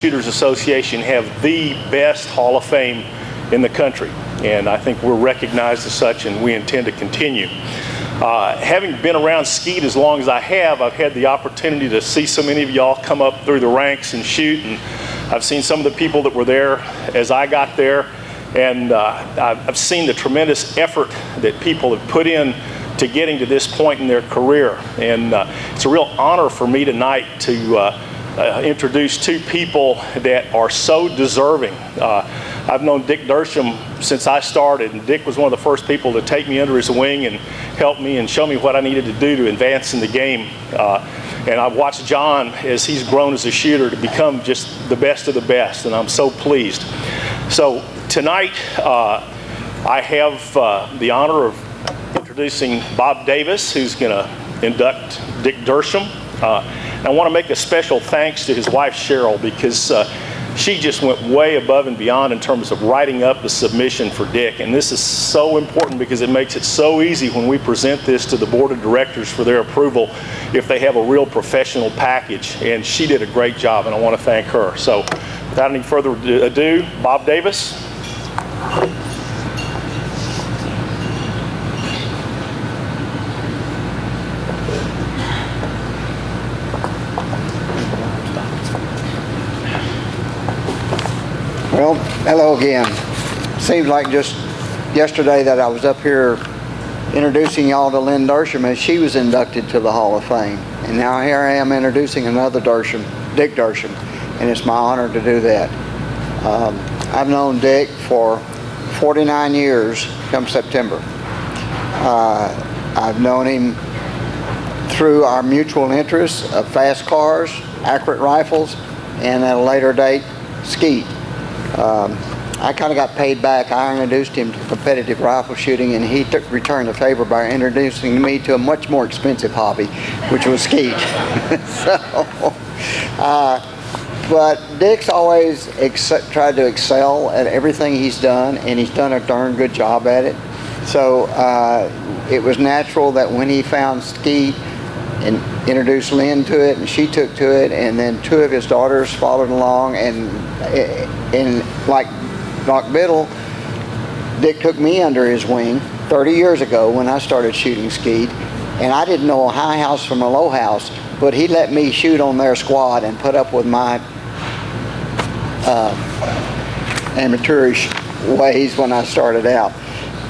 Shooters Association have the best Hall of Fame in the country, and I think we're recognized as such, and we intend to continue. Having been around skeet as long as I have, I've had the opportunity to see so many of y'all come up through the ranks and shoot, and I've seen some of the people that were there as I got there, and I've seen the tremendous effort that people have put in to getting to this point in their career. And it's a real honor for me tonight to introduce two people that are so deserving. I've known Dick Dursham since I started, and Dick was one of the first people to take me under his wing and help me and show me what I needed to do to advance in the game. And I've watched John as he's grown as a shooter to become just the best of the best, and I'm so pleased. So tonight I have the honor of introducing Bob Davis, who's going to induct Dick Dursham. I want to make a special thanks to his wife Cheryl, because she just went way above and beyond in terms of writing up the submission for Dick. And this is so important because it makes it so easy when we present this to the board of directors for their approval if they have a real professional package. And she did a great job, and I want to thank her. So without any further ado, Bob Davis. Well, hello again. Seems like just yesterday that I was up here introducing y'all to Lynn Dursham as she was inducted to the Hall of Fame. And now here I am introducing another Dursham, Dick Dursham, and it's my honor to do that. I've known Dick for 49 years come September. I've known him through our mutual interests of fast cars, accurate rifles, and at a later date, skeet. I kind of got paid back. I introduced him to competitive rifle shooting, and he returned the favor by introducing me to a much more expensive hobby, which was skeet. But Dick's always tried to excel at everything he's done, and he's done a darn good job at it. So it was natural that when he found skeet and introduced Lynn to it, and she took to it, and then two of his daughters followed along, and like Doc Biddle, Dick took me under his wing 30 years ago when I started shooting skeet, and I didn't know a high house from a low house, but he let me shoot on their squad and put up with my amateurish ways when I started out.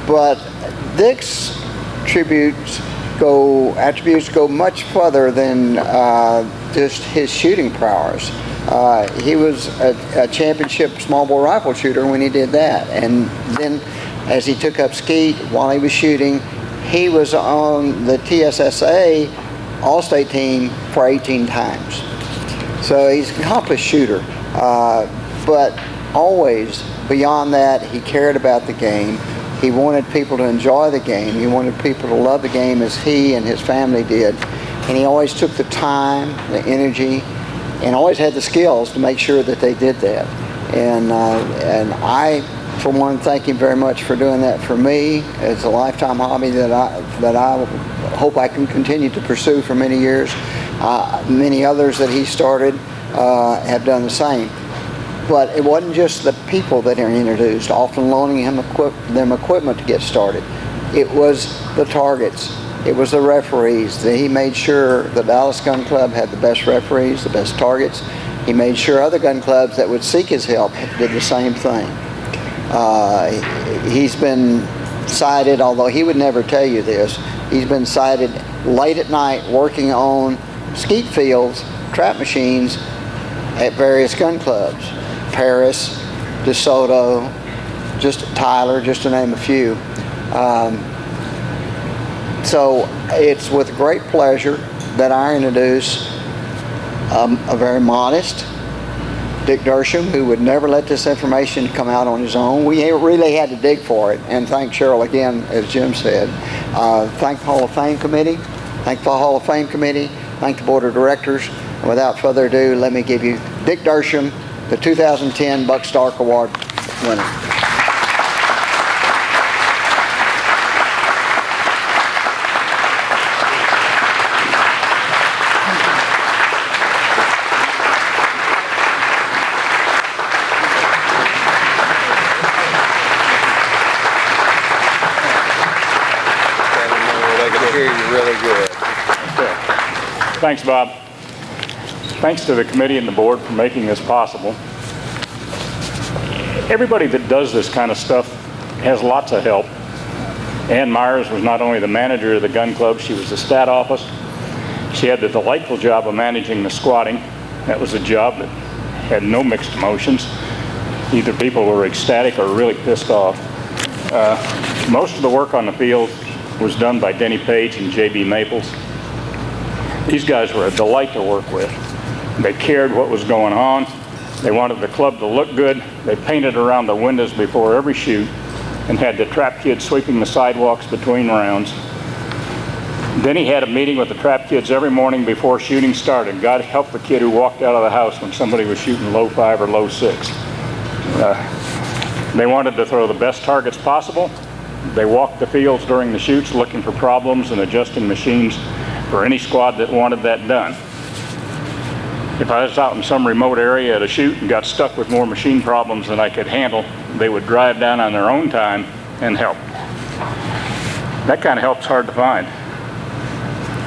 But Dick's attributes go much further than just his shooting prowess. He was a championship small bore rifle shooter when he did that, and then as he took up skeet while he was shooting, he was on the TSSA All-State team for 18 times. So he's an accomplished shooter, but always beyond that, he cared about the game. He wanted people to enjoy the game. He wanted people to love the game as he and his family did. And he always took the time, the energy, and always had the skills to make sure that they did that. And I, for one, thank him very much for doing that for me. It's a lifetime hobby that I hope I can continue to pursue for many years. Many others that he started have done the same. But it wasn't just the people that he introduced, often loaning him them equipment to get started. It was the targets. It was the referees. He made sure the Dallas Gun Club had the best referees, the best targets. He made sure other gun clubs that would seek his help did the same thing. He's been cited, although he would never tell you this, he's been cited late at night working on skeet fields, trap machines at various gun clubs. Paris, DeSoto, just Tyler, just to name a few. So it's with great pleasure that I introduce a very modest Dick Dursham, who would never let this information come out on his own. We really had to dig for it, and thank Cheryl again, as Jim said. Thank the Hall of Fame Committee, thank the Hall of Fame Committee, thank the Board of Directors. And without further ado, let me give you Dick Dursham, the 2010 Buck Stark Award winner. really good. Okay. Thanks, Bob. Thanks to the committee and the board for making this possible. Everybody that does this kind of stuff has lots of help. Ann Myers was not only the manager of the gun club, she was the stat office. She had the delightful job of managing the squatting. That was a job that had no mixed emotions. Either people were ecstatic or really pissed off. Most of the work on the field was done by Denny Page and J.B. Maples. These guys were a delight to work with. They cared what was going on. They wanted the club to look good. They painted around the windows before every shoot and had the trap kids sweeping the sidewalks between rounds. Then he had a meeting with the trap kids every morning before shooting started. God help the kid who walked out of the house when somebody was shooting low 5 or low 6. They wanted to throw the best targets possible. They walked the fields during the shoots looking for problems and adjusting machines for any squad that wanted that done. If I was out in some remote area at a shoot and got stuck with more machine problems than I could handle, they would drive down on their own time and help. That kind of help's hard to find.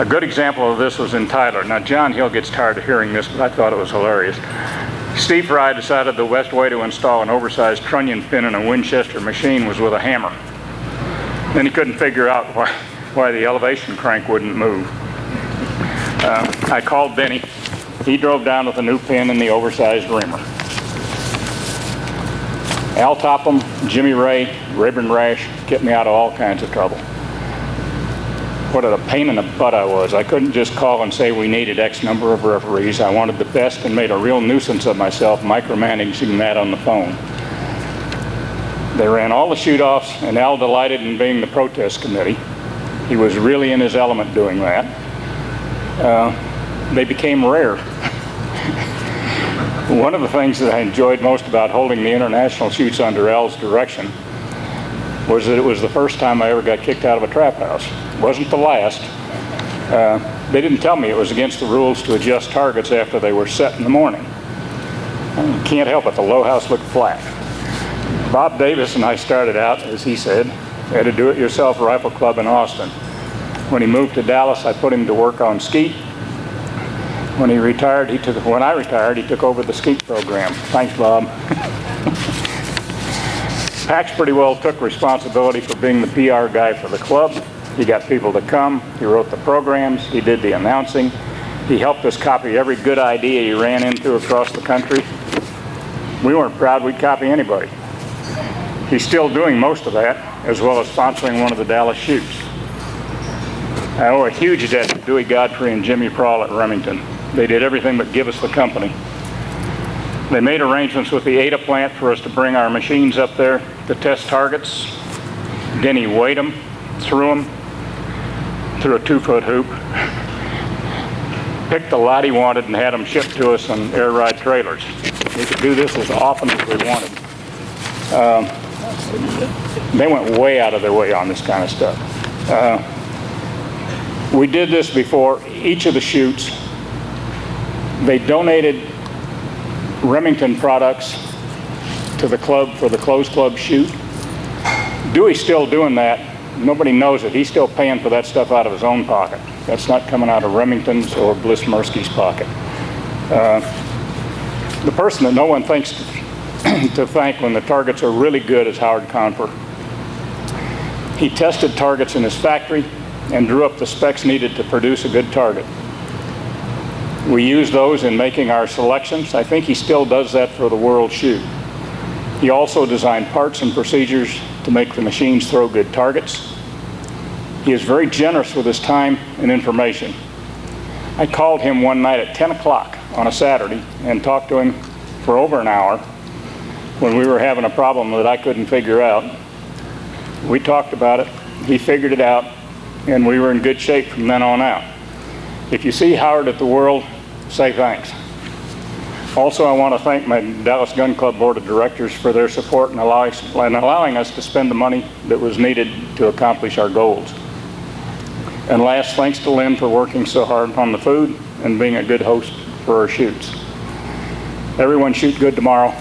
A good example of this was in Tyler. Now, John Hill gets tired of hearing this, but I thought it was hilarious. Steve Fry decided the best way to install an oversized trunnion pin in a Winchester machine was with a hammer. Then he couldn't figure out why the elevation crank wouldn't move. I called Benny. He drove down with a new pin and the oversized reamer. Al Topham, Jimmy Ray, Rayburn Rash kept me out of all kinds of trouble. What a pain in the butt I was. I couldn't just call and say we needed X number of referees. I wanted the best and made a real nuisance of myself micromanaging that on the phone. They ran all the shoot-offs, and Al delighted in being the protest committee. He was really in his element doing that. They became rare. One of the things that I enjoyed most about holding the international shoots under Al's direction was that it was the first time I ever got kicked out of a trap house. It wasn't the last. They didn't tell me it was against the rules to adjust targets after they were set in the morning. You can't help it, the low house looked flat. Bob Davis and I started out, as he said, at a do-it-yourself rifle club in Austin. When he moved to Dallas, I put him to work on skeet. When I retired, he took over the skeet program. Thanks, Bob. Pax pretty well took responsibility for being the PR guy for the club. He got people to come. He wrote the programs. He did the announcing. He helped us copy every good idea he ran into across the country. We weren't proud we'd copy anybody. He's still doing most of that, as well as sponsoring one of the Dallas shoots. I owe a huge debt to Dewey Godfrey and Jimmy Prawl at Remington. They did everything but give us the company. They made arrangements with the Ada plant for us to bring our machines up there to test targets. Denny weighed them, threw a 2-foot hoop, picked the lot he wanted and had them shipped to us on air ride trailers. We could do this as often as we wanted. They went way out of their way on this kind of stuff. We did this before each of the shoots. They donated Remington products to the club for the closed club shoot. Dewey's still doing that. Nobody knows it. He's still paying for that stuff out of his own pocket. That's not coming out of Remington's or Bliss Mursky's pocket. The person that no one thinks to thank when the targets are really good is Howard Confer. He tested targets in his factory and drew up the specs needed to produce a good target. We used those in making our selections. I think he still does that for the world shoot. He also designed parts and procedures to make the machines throw good targets. He is very generous with his time and information. I called him one night at 10 o'clock on a Saturday and talked to him for over an hour when we were having a problem that I couldn't figure out. We talked about it, he figured it out, and we were in good shape from then on out. If you see Howard at the World, say thanks. Also, I want to thank my Dallas Gun Club Board of Directors for their support in allowing us to spend the money that was needed to accomplish our goals. And last, thanks to Lynn for working so hard on the food and being a good host for our shoots. Everyone shoot good tomorrow.